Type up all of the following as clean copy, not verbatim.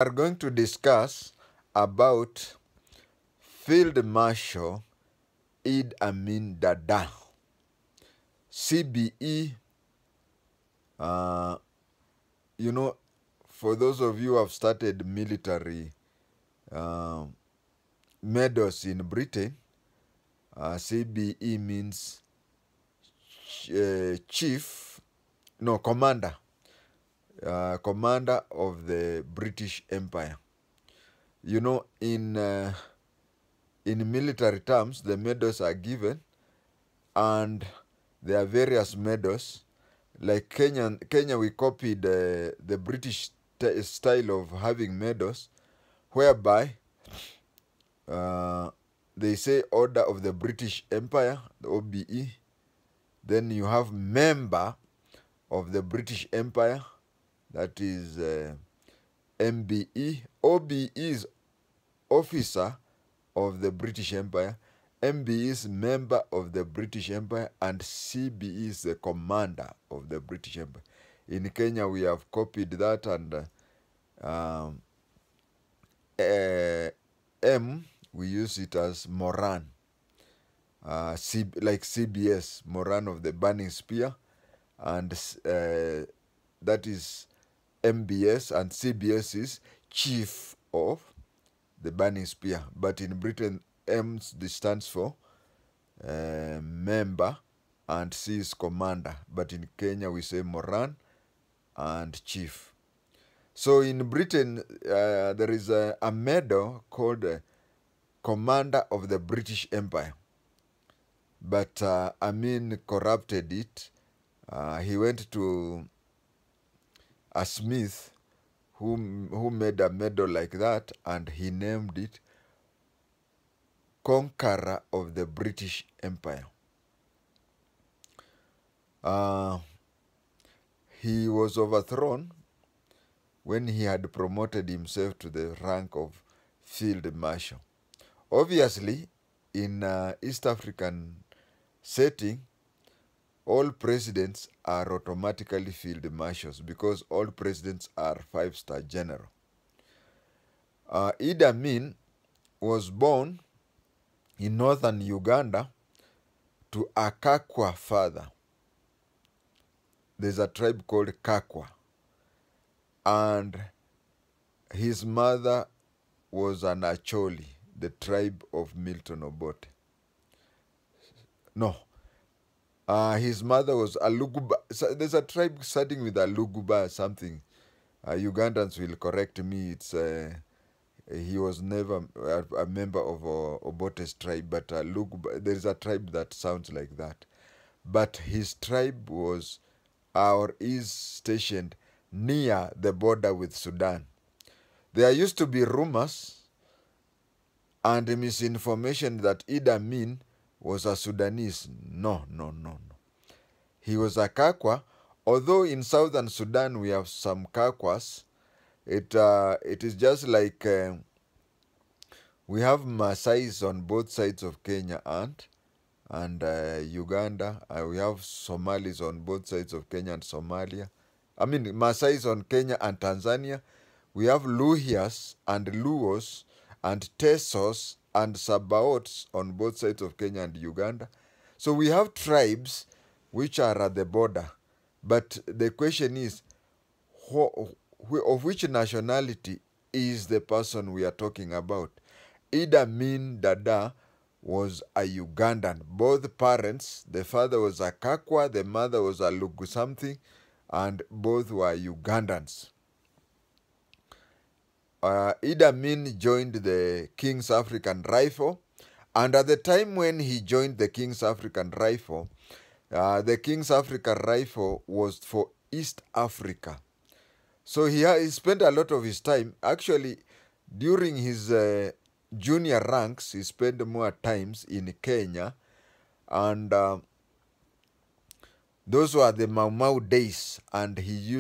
are going to discuss about Field Marshal Idi Amin Dada, CBE. You know, for those of you who have started military medals in Britain, CBE means commander. Commander of the British Empire. You know, in military terms, the medals are given, and there are various medals. Like Kenya, we copied the British style of having medals, whereby they say Order of the British Empire, the OBE. Then you have Member of the British Empire, that is MBE. OBE is Officer of the British Empire. MBE is Member of the British Empire, and CBE is the Commander of the British Empire. In Kenya, we have copied that, and M, we use it as Moran. Like CBS, Moran of the Burning Spear, and that is MBS, and CBS is Chief of the Burning Spear. But in Britain, M stands for Member, and C is Commander. But in Kenya, we say Moran and Chief. So in Britain, there is a medal called Commander of the British Empire. But Amin corrupted it. He went to a smith who made a medal like that, and he named it Conqueror of the British Empire. He was overthrown when he had promoted himself to the rank of Field Marshal. Obviously, in East African setting, all presidents are automatically Field Marshals because all presidents are 5-star general. Idi Amin was born in northern Uganda to a Kakwa father. There's a tribe called Kakwa. And his mother was an Acholi, the tribe of Milton Obote. No. His mother was a Luguba. So there's a tribe starting with a Luguba or something. Ugandans will correct me. It's he was never a member of Obote's tribe, but Luguba, there is a tribe that sounds like that. But his tribe was or is stationed near the border with Sudan. There used to be rumors and misinformation that Idi Amin was a Sudanese. No. He was a Kakwa. Although in southern Sudan we have some Kakwas, it is just like we have Maasais on both sides of Kenya and Uganda. We have Somalis on both sides of Kenya and Somalia. I mean, Maasais on Kenya and Tanzania. We have Luhyas and Luos and Tesos and Sabaots on both sides of Kenya and Uganda. So we have tribes which are at the border. But the question is, of which nationality is the person we are talking about? Idi Amin Dada was a Ugandan. Both parents, the father was a Kakwa, the mother was a Lugu something, and both were Ugandans. Idi Amin joined the King's African Rifle, and at the time when he joined the King's African Rifle, the King's African Rifle was for East Africa. So he spent a lot of his time, actually, during his junior ranks, he spent more times in Kenya, and those were the Mau Mau days, and he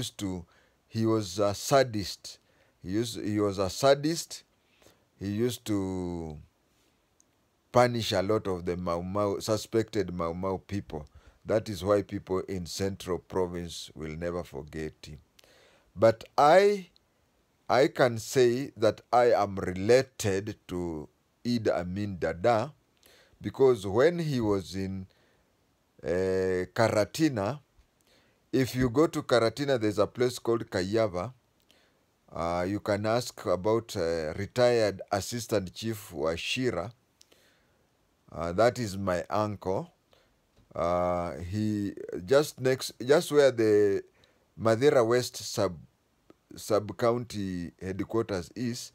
was a sadist. He was a sadist. He used to punish a lot of the suspected Mau Mau people. That is why people in Central Province will never forget him. But I I can say that I am related to Idi Amin Dada, because when he was in Karatina, if you go to Karatina, there's a place called Kayava. You can ask about retired Assistant Chief Washira. That is my uncle. He just where the Madeira West sub-county headquarters is,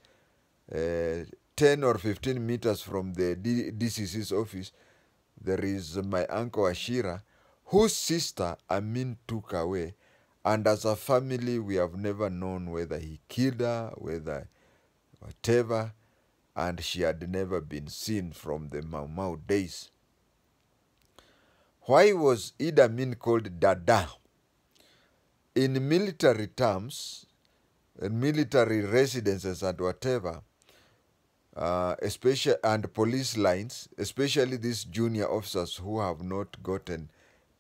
10 or 15 meters from the DCC's office, there is my uncle Ashira, whose sister Amin took away. And as a family, we have never known whether he killed her, whether whatever, and she had never been seen from the Mau Mau days. Why was Idi Amin called Dada? In military terms, in military residences and whatever, especially and police lines, especially these junior officers who have not gotten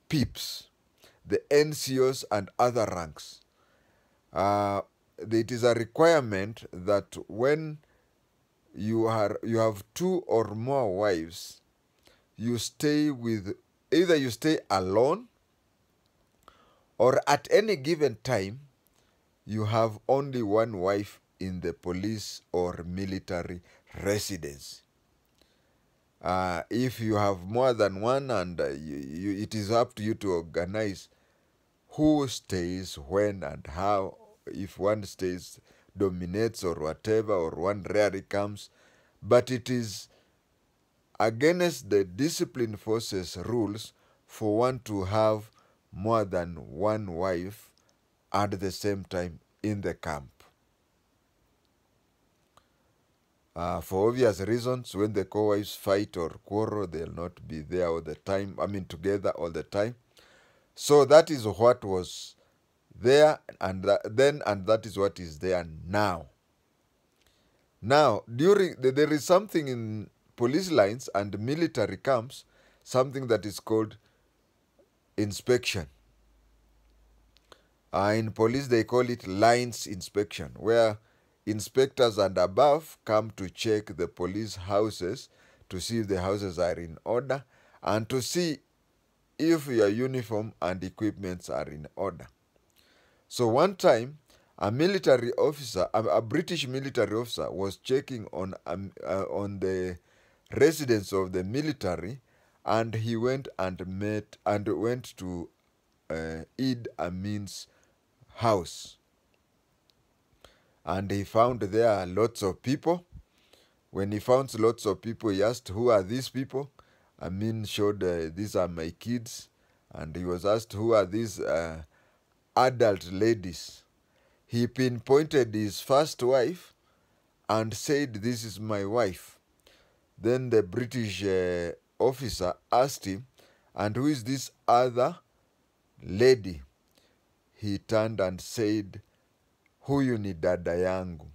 PIPs, the NCOs and other ranks, it is a requirement that when you have 2 or more wives, you stay with, either you stay alone, or at any given time you have only one wife in the police or military residence. If you have more than one, and it is up to you to organize who stays when and how. If one stays, dominates or whatever, or one rarely comes. But it is against the discipline forces rules for one to have more than one wife at the same time in the camp. For obvious reasons, when the co-wives fight or quarrel, they'll not be there all the time, together all the time. So that is what was there and then, and that is what is there now. Now, there is something in police lines and military camps, something that is called inspection. In police, they call it lines inspection, where inspectors and above come to check the police houses to see if the houses are in order and to see if your uniform and equipments are in order. So one time, a military officer, a British military officer, was checking on the residence of the military, and he went to Idi Amin's house, and he found there lots of people. When he found lots of people, he asked, "Who are these people?" Amin showed, "These are my kids." And he was asked, "Who are these adult ladies?" He pinpointed his first wife and said, "This is my wife." Then the British officer asked him, "And who is this other lady?" He turned and said, "Huyu ni dada yangu.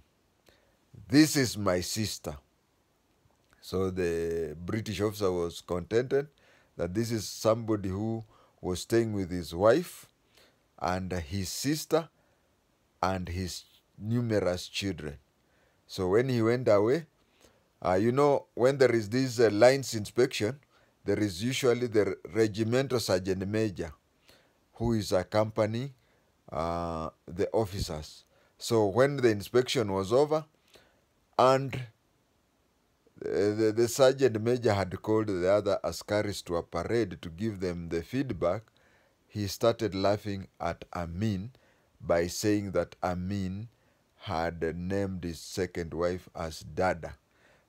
This is my sister." So the British officer was contented that this is somebody who was staying with his wife and his sister and his numerous children. So when he went away, when there is this lines inspection, there is usually the regimental sergeant major who is accompanying the officers. So when the inspection was over and the sergeant major had called the other askaris to a parade to give them the feedback, he started laughing at Amin by saying that Amin had named his second wife as Dada.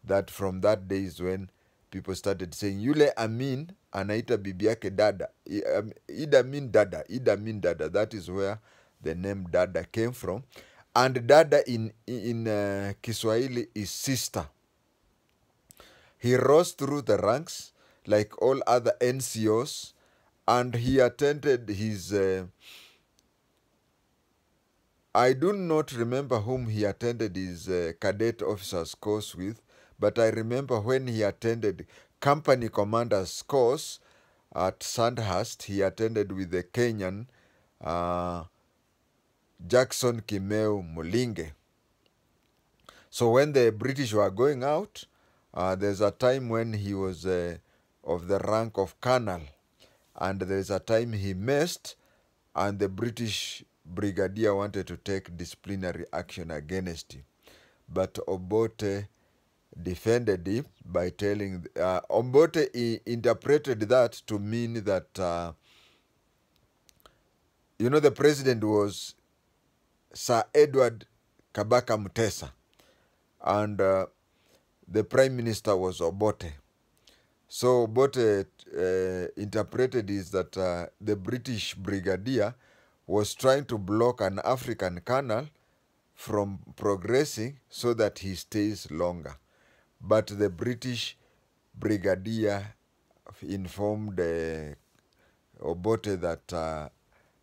That from that day is when people started saying, "Yule Amin anaita bibi yake Dada. Idi Amin Dada, Idi Amin Dada." That is where the name Dada came from. And Dada in Kiswahili is sister. He rose through the ranks like all other NCOs, and he attended his... I do not remember whom he attended his cadet officers course with, but I remember when he attended company commander's course at Sandhurst, he attended with the Kenyan Jackson Kimeu Mulinge. So when the British were going out, there's a time when he was of the rank of colonel, and there's a time he missed, and the British brigadier wanted to take disciplinary action against him. But Obote defended him by telling, Obote interpreted that to mean that, the president was Sir Edward Kabaka Mutesa, and the prime minister was Obote. So Obote interpreted is that the British brigadier was trying to block an African colonel from progressing so that he stays longer. But the British brigadier informed Obote that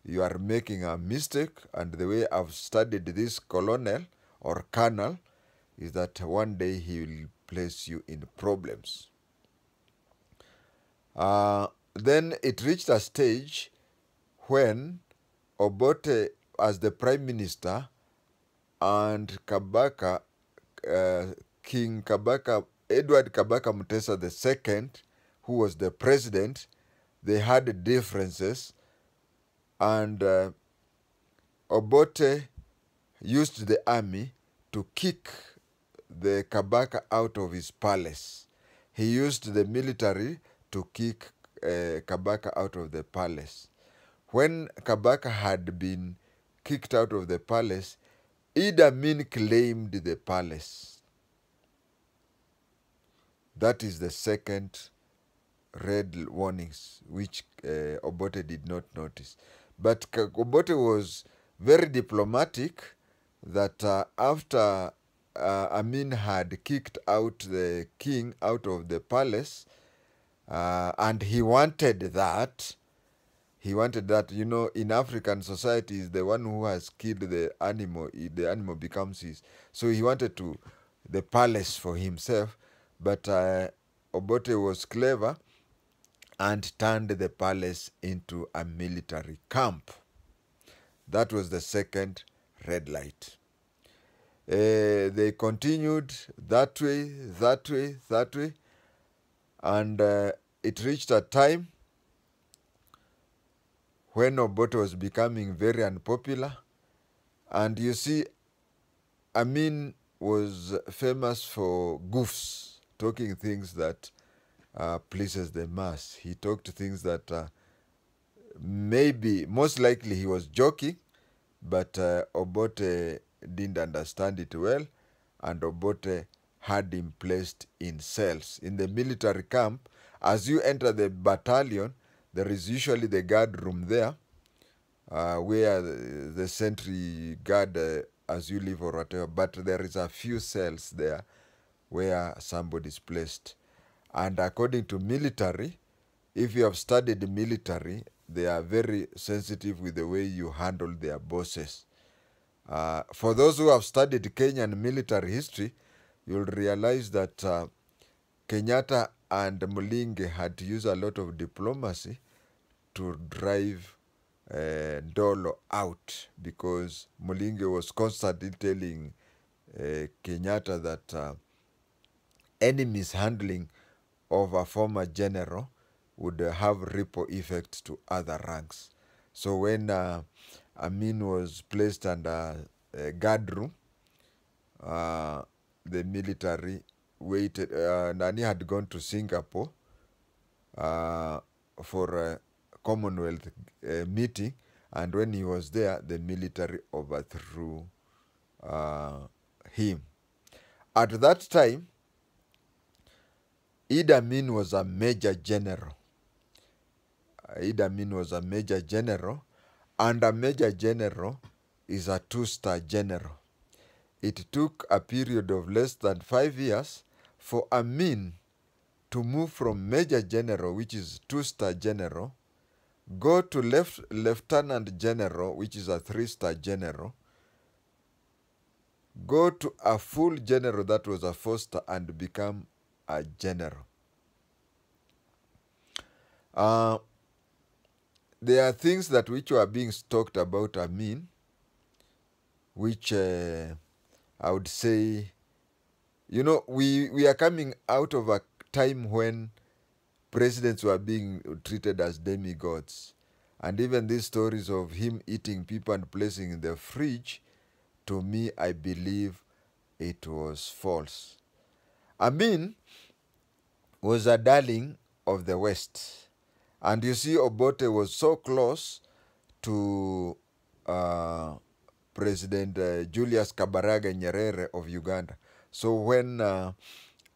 you are making a mistake, and the way I've studied this colonel or colonel is that one day he will place you in problems. Then it reached a stage when Obote, as the prime minister, and Kabaka, King Kabaka, Edward Kabaka Mutesa II, who was the president, they had differences, and Obote used the army to kick the Kabaka out of his palace. He used the military to kick Kabaka out of the palace. When Kabaka had been kicked out of the palace, Idi Amin claimed the palace. That is the second red warnings, which Obote did not notice. But Obote was very diplomatic that after Amin had kicked out the king out of the palace, and he wanted that, in African societies, the one who has killed the animal becomes his. So he wanted the palace for himself, but Obote was clever and turned the palace into a military camp. That was the second red light. They continued that way, and it reached a time when Obote was becoming very unpopular. And you see, Amin was famous for goofs, talking things that pleases the mass. He talked things that most likely he was joking, but Obote didn't understand it well, and Obote had him placed in cells. In the military camp, as you enter the battalion, there is usually the guard room there, where the sentry guard as you leave or whatever, but there is a few cells there where somebody is placed. And according to military, if you have studied military, they are very sensitive with the way you handle their bosses. For those who have studied Kenyan military history, you'll realize that Kenyatta and Mulinge had to use a lot of diplomacy to drive Dolo out, because Mulinge was constantly telling Kenyatta that any mishandling of a former general would have ripple effects to other ranks. So when Amin was placed under a guard room, the military waited. Nani had gone to Singapore for a Commonwealth meeting, and when he was there, the military overthrew him. At that time, Idi Amin was a major general. Idi Amin was a major general, and a major general is a two-star general. It took a period of less than 5 years for Amin to move from major general, which is two-star general, go to lieutenant general, which is a 3-star general, go to a full general, that was a 4-star, and become a general. There are things which were being talked about Amin, which I would say You know, we are coming out of a time when presidents were being treated as demigods. And even these stories of him eating people and placing in the fridge, to me, I believe it was false. Amin was a darling of the West. And you see, Obote was so close to President Julius Kabaraga Nyerere of Uganda. So when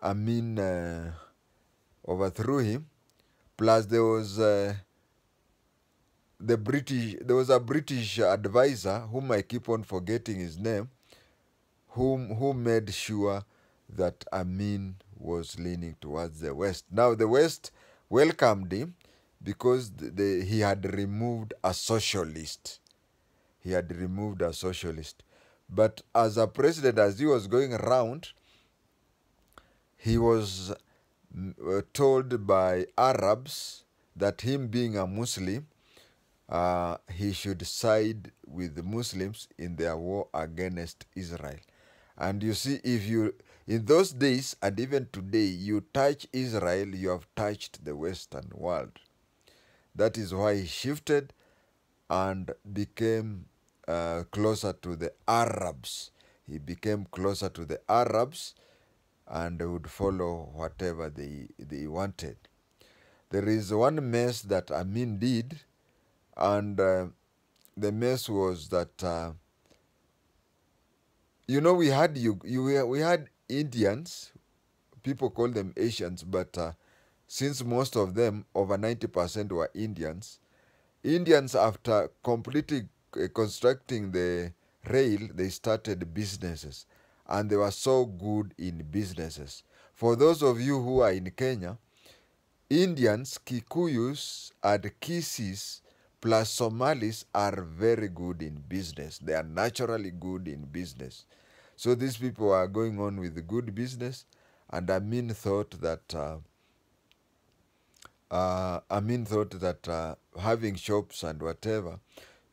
Amin overthrew him, plus there was there was a British advisor whom I keep on forgetting his name, who made sure that Amin was leaning towards the West. Now the West welcomed him because he had removed a socialist. He had removed a socialist. But as a president, as he was going around, he was told by Arabs that him being a Muslim, he should side with the Muslims in their war against Israel. And you see, if you, in those days and even today, you touch Israel, you have touched the Western world. That is why he shifted and became closer to the Arabs. He became closer to the Arabs and would follow whatever they wanted. There is one mess that Amin did, and the mess was that you know, we had Indians, people call them Asians, but since most of them, over 90% were Indians, after completely constructing the rail, they started businesses, and they were so good in businesses. For those of you who are in Kenya, Indians, Kikuyus, and Kisis, plus Somalis are very good in business. They are naturally good in business. So these people are going on with the good business, and Amin thought that having shops and whatever,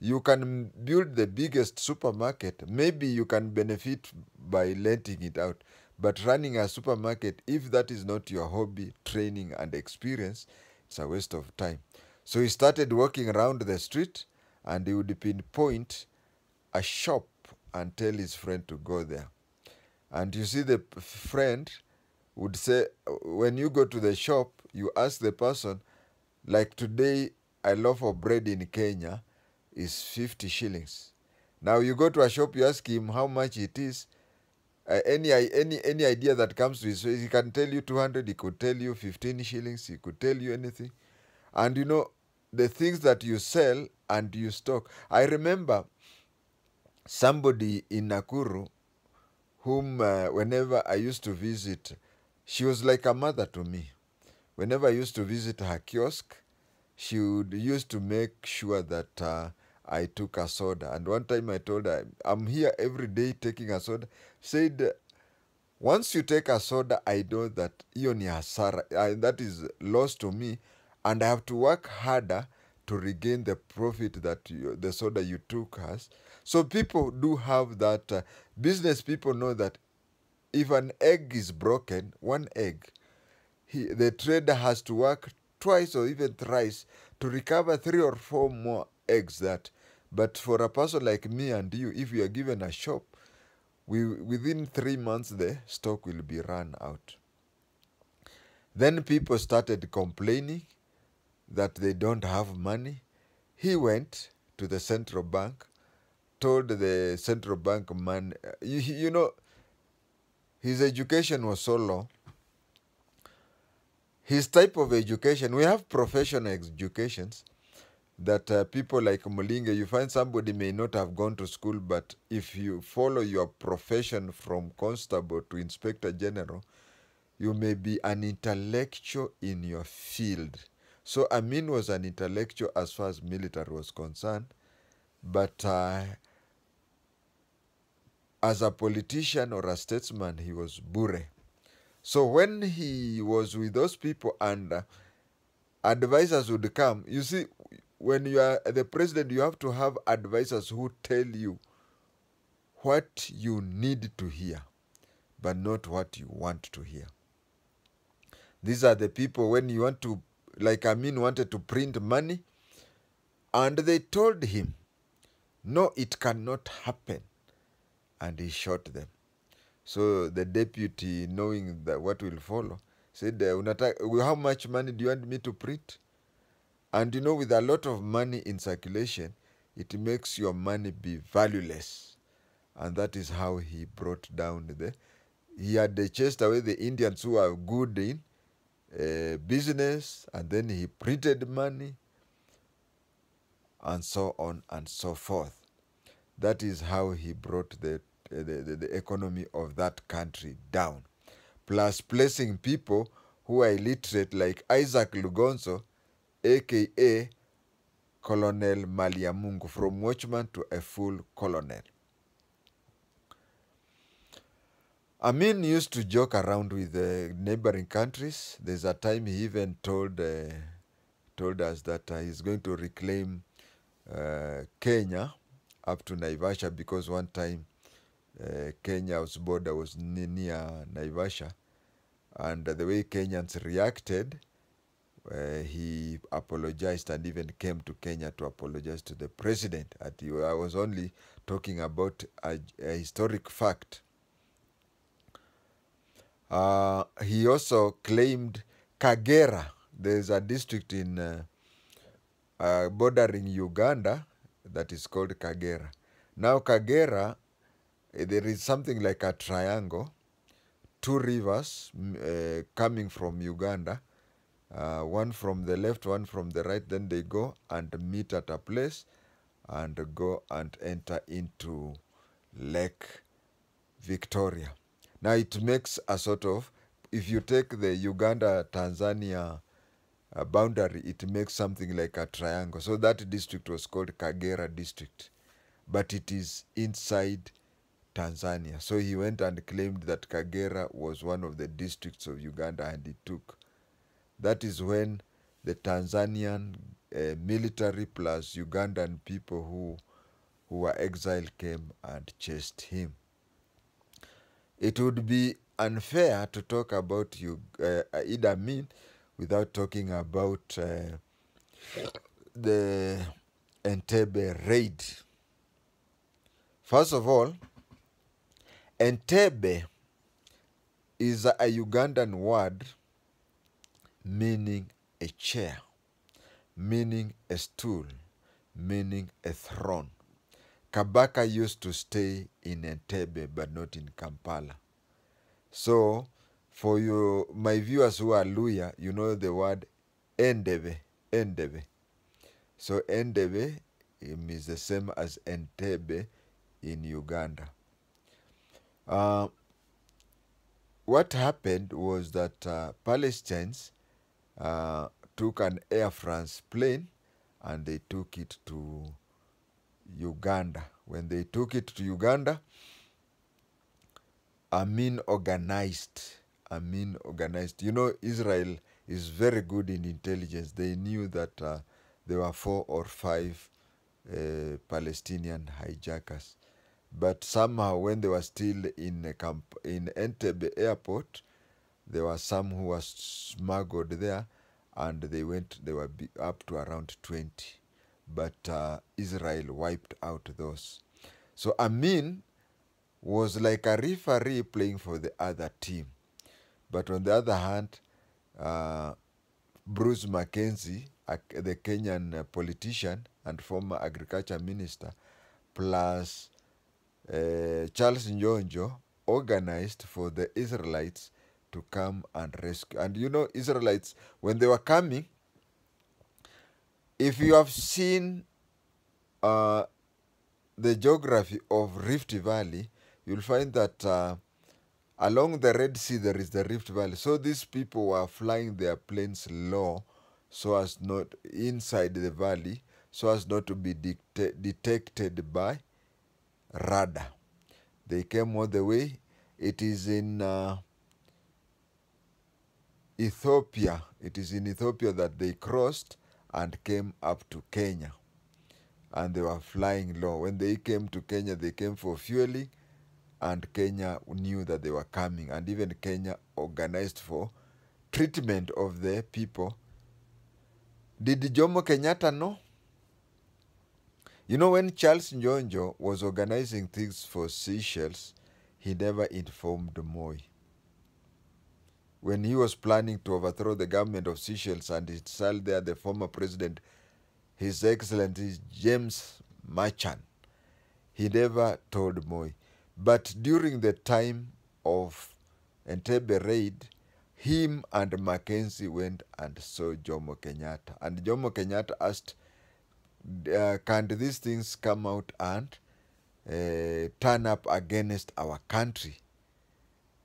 you can build the biggest supermarket. Maybe you can benefit by letting it out. But running a supermarket, if that is not your hobby, training, and experience, it's a waste of time. So he started walking around the street, and he would pinpoint a shop and tell his friend to go there. And you see, the friend would say, when you go to the shop, you ask the person, like today, a loaf of bread in Kenya is 50 shillings. Now you go to a shop, you ask him how much it is. Any idea that comes to his face, he can tell you 200, he could tell you 15 shillings, he could tell you anything. And you know, the things that you sell and you stock. I remember somebody in Nakuru whom whenever I used to visit, she was like a mother to me. Whenever I used to visit her kiosk, she would used to make sure that I took a soda. And one time I told her, I'm here every day taking a soda. Said, once you take a soda, I know that hiyo ni hasara. That is loss to me, and I have to work harder to regain the profit that the soda you took has. So people do have that. Business people know that if an egg is broken, one egg, the trader has to work twice or even thrice to recover 3 or 4 more eggs. But for a person like me and you, if we are given a shop, within 3 months the stock will be run out. Then people started complaining that they don't have money. He went to the central bank, told the central bank man, you know, his education was so low. His type of education, we have professional educations that people like Mulinga, you find somebody may not have gone to school, but if you follow your profession from constable to inspector general, you may be an intellectual in your field. So Amin was an intellectual as far as military was concerned, but as a politician or a statesman, he was bure. So when he was with those people and advisors would come, you see, when you are the president, you have to have advisors who tell you what you need to hear. but not what you want to hear. These are the people when you want to, like Amin wanted to print money, and they told him, no, it cannot happen. And he shot them. So the deputy, knowing that what will follow, said, how much money do you want me to print? And you know, with a lot of money in circulation, it makes your money be valueless. And that is how he brought down he had chased away the Indians who are good in business, and then he printed money, and so on and so forth. That is how he brought the economy of that country down. Plus placing people who are illiterate like Isaac Lugonzo, a.k.a. Colonel Maliamungu, from watchman to a full colonel. Amin used to joke around with the neighboring countries. There's a time he even told us that he's going to reclaim Kenya up to Naivasha, because one time Kenya's border was near Naivasha, and the way Kenyans reacted, he apologized and even came to Kenya to apologize to the president. I was only talking about a historic fact. He also claimed Kagera. There's a district in bordering Uganda that is called Kagera. Now Kagera, there is something like a triangle, two rivers coming from Uganda, one from the left, one from the right. Then they go and meet at a place and go and enter into Lake Victoria. Now it makes a sort of, if you take the Uganda-Tanzania boundary, it makes something like a triangle. So that district was called Kagera district, but it is inside Tanzania. So he went and claimed that Kagera was one of the districts of Uganda, and he took. That is when the Tanzanian military plus Ugandan people who were exiled came and chased him. It would be unfair to talk about Idi Amin without talking about the Entebbe raid. First of all, Entebbe is a Ugandan word meaning a chair, meaning a stool, meaning a throne. Kabaka used to stay in Entebbe but not in Kampala. So, for my viewers who are Luya, you know the word Entebbe, Entebbe. So Entebbe is the same as Entebbe in Uganda. What happened was that Palestinians took an Air France plane and they took it to Uganda. When they took it to Uganda, Amin organized. You know, Israel is very good in intelligence. They knew that there were 4 or 5 Palestinian hijackers. But somehow when they were still in Entebbe airport, there were some who were smuggled there, and they were up to around 20. But Israel wiped out those. So Amin was like a referee playing for the other team. But on the other hand, Bruce Mackenzie, the Kenyan politician and former agriculture minister, plus Charles Njonjo, organized for the Israelites to come and rescue. And you know, Israelites, when they were coming, if you have seen the geography of Rift Valley, you'll find that along the Red Sea there is the Rift Valley. So these people were flying their planes low, so as not inside the valley, so as not to be detected by radar. They came all the way. It is in Ethiopia. It is in Ethiopia that they crossed and came up to Kenya. And they were flying low. When they came to Kenya, they came for fueling, and Kenya knew that they were coming, and even Kenya organized for treatment of the people. Did Jomo Kenyatta know? You know, when Charles Njonjo was organizing things for Seychelles, he never informed Moi. When he was planning to overthrow the government of Seychelles and install there the former president, His Excellency James Machan, he never told Moi. But during the time of Entebbe raid, him and Mackenzie went and saw Jomo Kenyatta. And Jomo Kenyatta asked, can these things come out and turn up against our country?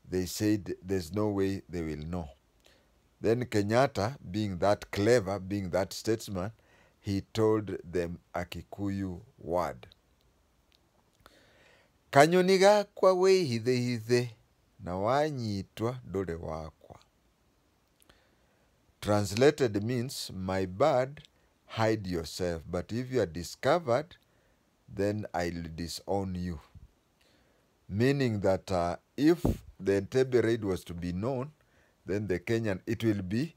They said there's no way they will know. Then Kenyatta, being that clever, being that statesman, he told them a Kikuyu word. Kanyoni gakwa we hithe hithe, na wanyitwa ndore wakwa. Translated means, my bird, hide yourself, but if you are discovered, then I'll disown you. Meaning that if the Entebbe raid was to be known, then the Kenyan, it will be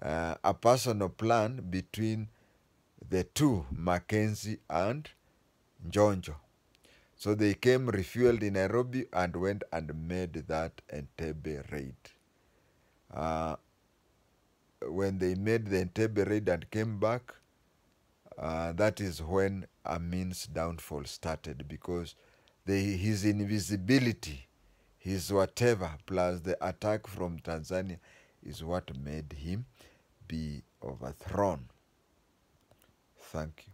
a personal plan between the two, Mackenzie and Njonjo. So they came, refueled in Nairobi, and went and made that Entebbe raid. When they made the Entebbe raid and came back, that is when Amin's downfall started, because his invisibility, his whatever, plus the attack from Tanzania is what made him be overthrown. Thank you.